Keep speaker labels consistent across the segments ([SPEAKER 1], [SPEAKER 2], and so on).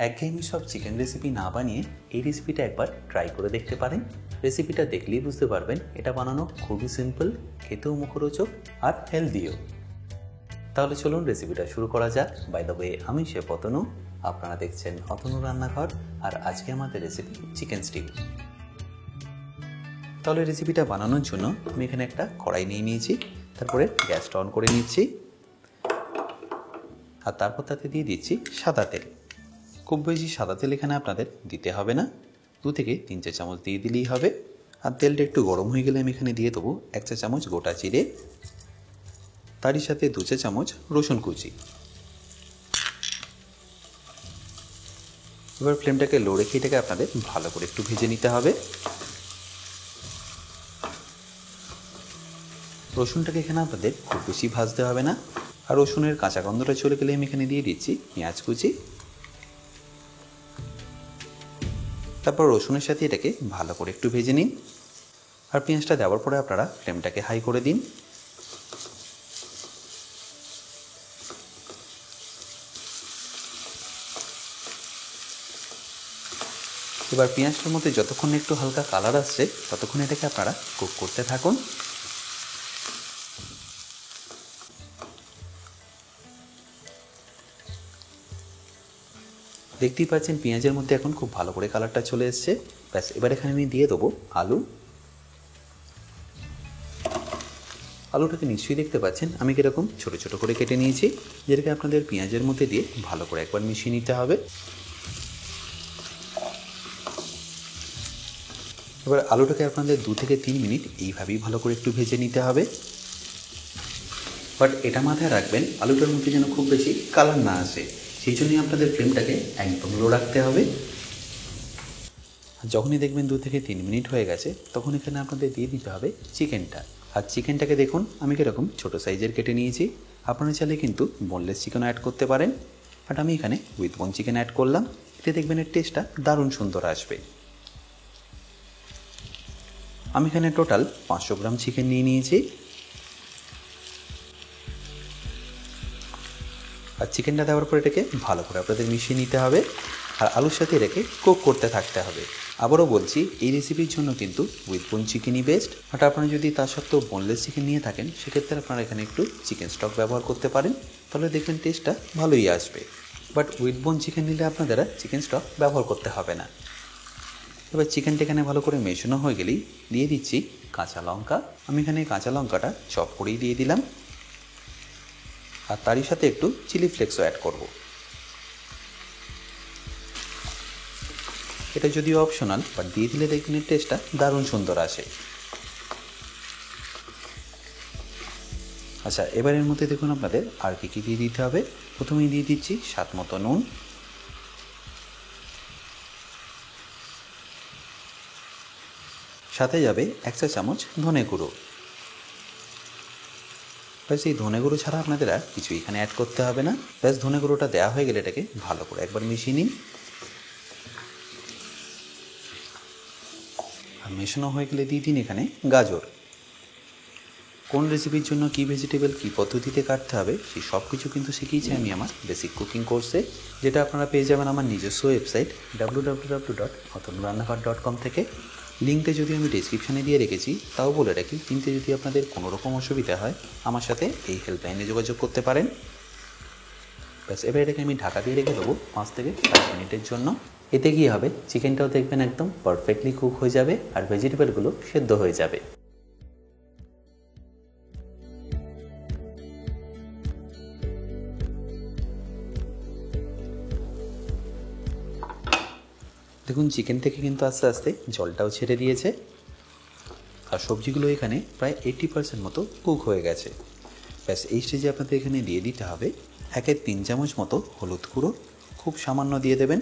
[SPEAKER 1] একঘেয়েমি সব chicken recipe না বানিয়ে এই রেসিপিটা একবার ট্রাই করে দেখতে পারেন। রেসিপিটা দেখলেই বুঝতে পারবেন এটা বানানো খুবই সিম্পল, খেতেও মুখরোচক আর হেলদিও। তাহলে চলুন রেসিপিটা শুরু করা যাক। বাই দ্য ওয়ে, আমি শেফ অতনু, আপনারা দেখছেন অতনু রান্নাঘর, আর আজকে আমাদের রেসিপি চিকেন স্টিউ। তাহলে রেসিপিটা বানানোর জন্য আমি এখানে একটা কড়াই নিয়ে নিয়েছি, তারপরে গ্যাসটা অন করে নিচ্ছি, আর তারপর তাতে দিয়ে দিচ্ছি সাদা তেল। খুব বেশি সাদা তেল এখানে আপনাদের দিতে হবে না, 2 থেকে 3 চা চামচ দিয়ে দিলেই হবে। আর তেলটা একটু গরম হয়ে গেলে আমি এখানে দিয়ে দেবো 1 চা চামচ গোটা জিরে, তারই সাথে 2 চা চামচ রসুন কুচি। এবার ফ্লেমটাকে লো রেখে এটাকে আপনাদের ভালো করে একটু ভেজে নিতে হবে। রসুনটাকে এখানে আপনাদের খুব বেশি ভাজতে হবে না, আর রসুনের কাঁচা গন্ধটা চলে গেলে আমি এখানে দিয়ে দিচ্ছি পেঁয়াজ কুচি। তারপর রসুনের সাথে এটাকে ভালো করে একটু ভেজে নিন, আর পেঁয়াজটা দেওয়ার পরে আপনারা ফ্লেমটাকে হাই করে দিন। এবার পেঁয়াজটার মধ্যে যতক্ষণ একটু হালকা কালার আসছে ততক্ষণ এটাকে আপনারা কুক করতে থাকুন। দেখতেই পাচ্ছেন পেঁয়াজের মধ্যে এখন খুব ভালো করে কালারটা চলে এসছে। ব্যাস, এবার এখানে আমি দিয়ে দেবো আলু। আলুটাকে নিশ্চয়ই দেখতে পাচ্ছেন আমি কীরকম ছোটো ছোটো করে কেটে নিয়েছি, যেটাকে আপনাদের পেঁয়াজের মধ্যে দিয়ে ভালো করে একবার মিশিয়ে নিতে হবে। এবার আলুটাকে আপনাদের 2 থেকে 3 মিনিট এইভাবেই ভালো করে একটু ভেজে নিতে হবে। বাট এটা মাথায় রাখবেন আলুটার মধ্যে যেন খুব বেশি কালার না আসে, সেই জন্যই আপনাদের ফ্লেমটাকে একদম লো রাখতে হবে। যখনই দেখবেন 2 থেকে 3 মিনিট হয়ে গেছে তখন এখানে আপনাদের দিয়ে দিতে হবে চিকেনটা। আর চিকেনটাকে দেখুন আমি কীরকম ছোটো সাইজের কেটে নিয়েছি। আপনারা চাইলে কিন্তু বোনলেস চিকেনও অ্যাড করতে পারেন, বাট আমি এখানে উইথ বোন চিকেন অ্যাড করলাম। এতে দেখবেন এর টেস্টটা দারুণ সুন্দর আসবে। আমি এখানে টোটাল 500 গ্রাম চিকেন নিয়ে নিয়েছি। আর চিকেনটা দেওয়ার পর এটাকে ভালো করে আপনাদের মিশিয়ে নিতে হবে, আর আলুর সাথে এটাকে কুক করতে থাকতে হবে। আবারও বলছি, এই রেসিপির জন্য কিন্তু উইথ বোন চিকেনই বেস্ট। বাট আপনারা যদি তা সত্ত্বেও বোনলেস চিকেন নিয়ে থাকেন সেক্ষেত্রে আপনারা এখানে একটু চিকেন স্টক ব্যবহার করতে পারেন, তাহলে দেখবেন টেস্টটা ভালোই আসবে। বাট উইথ বোন চিকেন নিলে আপনারা চিকেন স্টক ব্যবহার করতে হবে না। এবার চিকেনটা এখানে ভালো করে মেশানো হয়ে গেলেই দিয়ে দিচ্ছি কাঁচা লঙ্কা। আমি এখানে কাঁচা লঙ্কাটা চপ করেই দিয়ে দিলাম, আর তারই সাথে একটু চিলি ফ্লেক্সও অ্যাড করব। এটা যদিও অপশনাল, বাট দিয়ে দিলে দেখবেন টেস্টটা দারুণ সুন্দর আসে। আচ্ছা, এবার এর মধ্যে দেখুন আপনাদের আর কি দিয়ে দিতে হবে। প্রথমেই দিয়ে দিচ্ছি স্বাদ মতো নুন, সাথে যাবে 1 চা চামচ ধনে গুঁড়ো। ব্যাস, এই ধনে গুঁড়ো ছাড়া আপনাদের আর কিছু এখানে অ্যাড করতে হবে না। ব্যাস, ধনে গুঁড়োটা দেওয়া হয়ে গেলে এটাকে ভালো করে একবার মিশিয়ে নিন। আর মেশানো হয়ে গেলে দিয়ে দিন এখানে গাজর। কোন রেসিপির জন্য কী ভেজিটেবল কী পদ্ধতিতে কাটতে হবে সেই সব কিছু কিন্তু শিখিয়েছি আমি আমার বেসিক কুকিং কোর্সে, যেটা আপনারা পেয়ে যাবেন আমার নিজস্ব ওয়েবসাইট www.otonurannaghar.com থেকে। লিঙ্কটা যদি আমি ডিসক্রিপশানে দিয়ে রেখেছি, তাও বলে রাখি, কিনতে যদি আপনাদের কোনো রকম অসুবিধা হয় আমার সাথে এই হেল্পলাইনে যোগাযোগ করতে পারেন। ব্যাস, এবার এটাকে আমি ঢাকা দিয়ে রেখে দেবো 5 থেকে 7 মিনিটের জন্য। এতে কী হবে, চিকেনটাও দেখবেন একদম পারফেক্টলি কুক হয়ে যাবে, আর ভেজিটেবলগুলো সেদ্ধ হয়ে যাবে। দেখুন চিকেন থেকে কিন্তু আস্তে আস্তে জলটাও ছেড়ে দিয়েছে, আর সবজিগুলো এখানে প্রায় 80% মতো কুক হয়ে গেছে। ব্যাস, এই স্টেজে আপনাদের এখানে দিয়ে দিতে হবে 1-3 চামচ মতো হলুদ গুঁড়ো। খুব সামান্য দিয়ে দেবেন,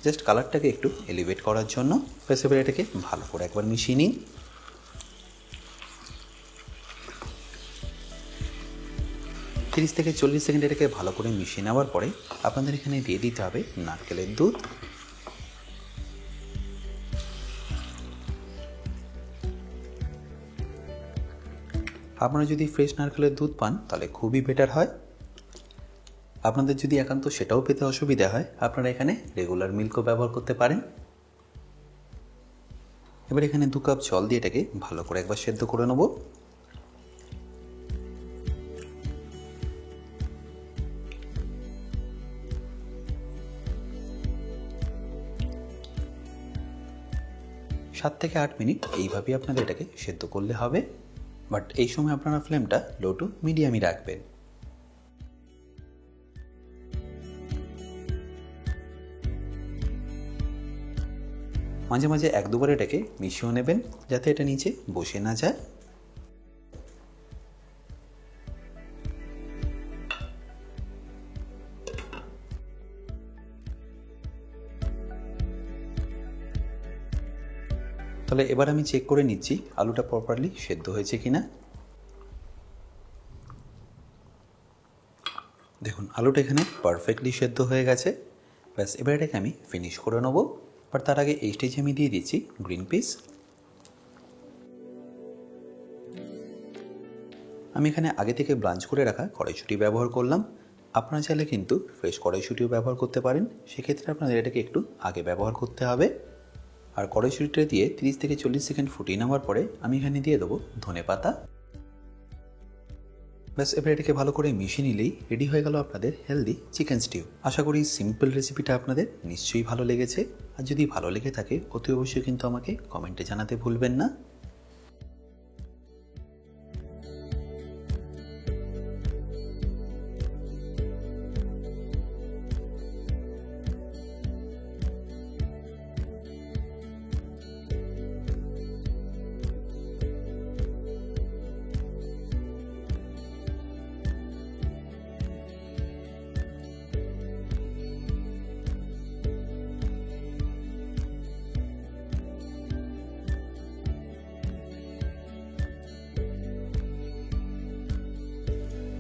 [SPEAKER 1] জাস্ট কালারটাকে একটু এলিভেট করার জন্য। ব্যাস, এবার এটাকে ভালো করে একবার মিশিয়ে নিন। 30 থেকে 40 সেকেন্ড এটাকে ভালো করে মিশিয়ে নেওয়ার পরে আপনাদের এখানে দিয়ে দিতে হবে নারকেলের দুধ। আপনারা যদি ফ্রেশ নারকেলের দুধ পান তাহলে খুবই বেটার হয়। আপনাদের যদি একান্ত সেটাও পেতে অসুবিধা হয়, আপনারা এখানে রেগুলার মিল্কও ব্যবহার করতে পারেন। এবার এখানে 2 কাপ জল দিয়ে এটাকে ভালো করে একবার সেদ্ধ করে নেব। সাত থেকে 8 মিনিট এইভাবেই আপনাদের এটাকে সেদ্ধ করলে হবে। বাট এই সময় আপনারা ফ্লেমটা লো টু মিডিয়ামই রাখবেন। মাঝে মাঝে 1-2 বার এটাকে মিশিয়ে নেবেন যাতে এটা নিচে বসে না যায়। তাহলে এবার আমি চেক করে নিচ্ছি আলুটা প্রপারলি সেদ্ধ হয়েছে কিনা। দেখুন আলুটা এখানে পারফেক্টলি সেদ্ধ হয়ে গেছে। ব্যাস এবার এটাকে আমি ফিনিশ করে নেব। বাট তার আগে এই স্টেজে আমি দিয়ে দিচ্ছি গ্রিন পিস। আমি এখানে আগে থেকে ব্লাঞ্চ করে রাখা কড়াইশুঁটি ব্যবহার করলাম। আপনারা চাইলে কিন্তু ফ্রেশ কড়াইশুঁটিও ব্যবহার করতে পারেন, সেক্ষেত্রে আপনাদের এটাকে একটু আগে ব্যবহার করতে হবে। আর কড়াইশুঁটিটা দিয়ে 30 থেকে 40 সেকেন্ড ফুটিয়ে নেওয়ার পরে আমি এখানে দিয়ে দেবো ধনেপাতা। ব্যাস এবার এটাকে ভালো করে মিশিয়ে নিলেই রেডি হয়ে গেল আপনাদের হেলদি চিকেন স্টিউ। আশা করি সিম্পল রেসিপিটা আপনাদের নিশ্চয়ই ভালো লেগেছে। আর যদি ভালো লেগে থাকে অতি অবশ্যই কিন্তু আমাকে কমেন্টে জানাতে ভুলবেন না।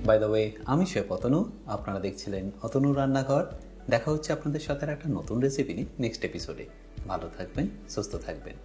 [SPEAKER 1] বাই দ্য ওয়ে, আমি শেফ অতনু, আপনারা দেখছিলেন অতনু রান্নাঘর। দেখা হচ্ছে আপনাদের সাথে একটা নতুন রেসিপি নিয়ে নেক্সট এপিসোডে। ভালো থাকবেন, সুস্থ থাকবেন।